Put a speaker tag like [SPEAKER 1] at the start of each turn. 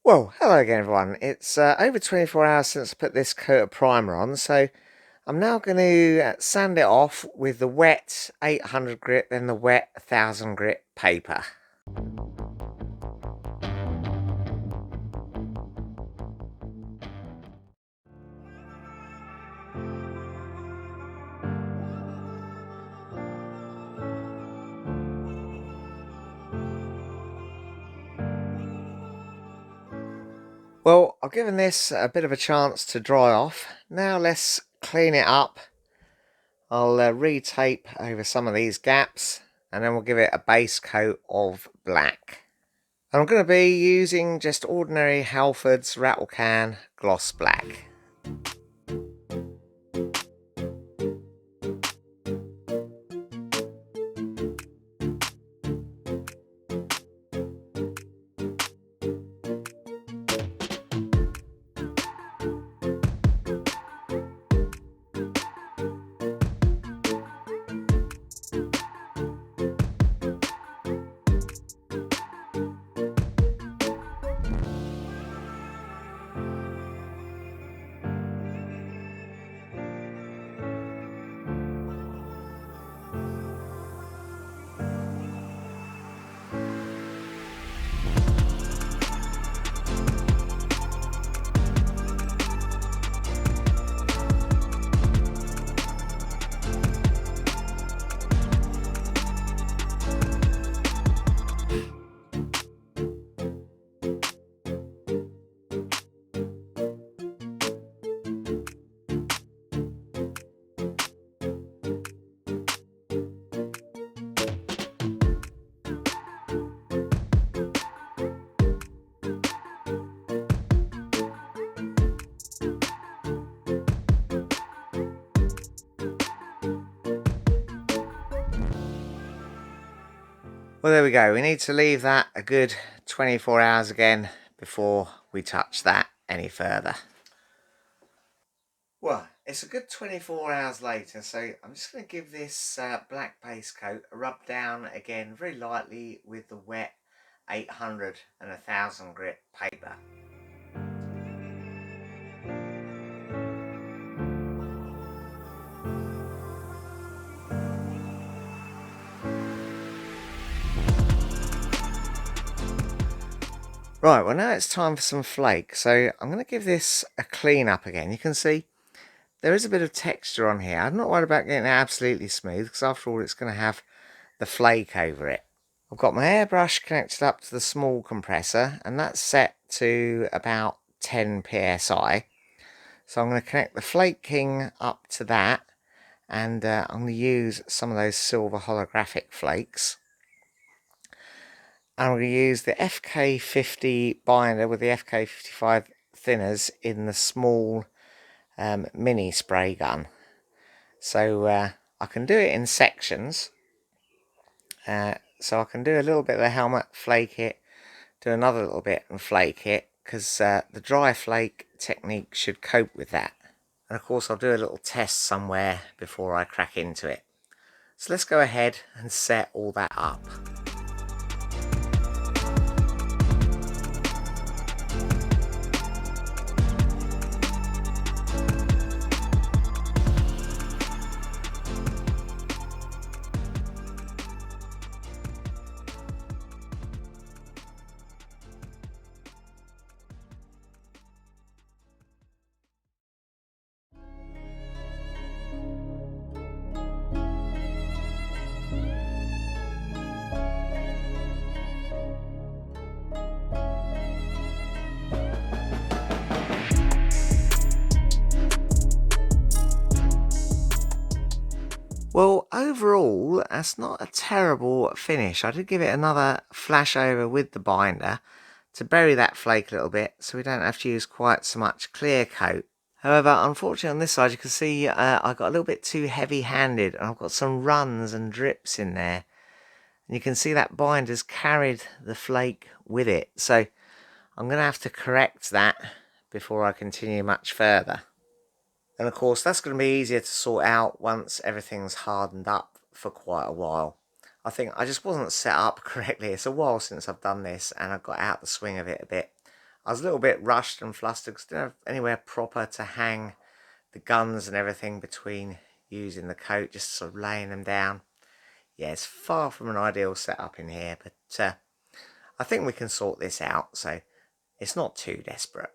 [SPEAKER 1] Well, hello again everyone. It's over 24 hours since I put this coat of primer on, so I'm now going to sand it off with the wet 800 grit, then the wet 1000 grit paper. Well, I've given this a bit of a chance to dry off. Now let's clean it up. I'll re-tape over some of these gaps, and then we'll give it a base coat of black. I'm going to be using just ordinary Halford's rattle can gloss black. Well, there we go. We need to leave that a good 24 hours again before we touch that any further. Well, it's a good 24 hours later, so I'm just going to give this black base coat a rub down again very lightly with the wet 800 and 1000 grit paper. Right, well now it's time for some flake, so I'm going to give this a clean up again. You can see there is a bit of texture on here. I'm not worried about getting it absolutely smooth, because after all it's going to have the flake over it. I've got my airbrush connected up to the small compressor, and that's set to about 10 psi. So I'm going to connect the flaking up to that, and I'm going to use some of those silver holographic flakes. I'm going to use the FK50 binder with the FK55 thinners in the small mini spray gun. So I can do it in sections. So I can do a little bit of the helmet, flake it, do another little bit and flake it, because the dry flake technique should cope with that. And of course I'll do a little test somewhere before I crack into it. So let's go ahead and set all that up. Well, overall, that's not a terrible finish. I did give it another flash over with the binder to bury that flake a little bit, so we don't have to use quite so much clear coat. However, unfortunately on this side, you can see I got a little bit too heavy-handed, and I've got some runs and drips in there. And you can see that binder's carried the flake with it, so I'm going to have to correct that before I continue much further. And of course that's going to be easier to sort out once everything's hardened up for quite a while. I think I just wasn't set up correctly. It's a while since I've done this and I got out the swing of it a bit. I was a little bit rushed and flustered because I didn't have anywhere proper to hang the guns and everything between using the coat, just sort of laying them down. Yeah, it's far from an ideal setup in here, but I think we can sort this out, so it's not too desperate.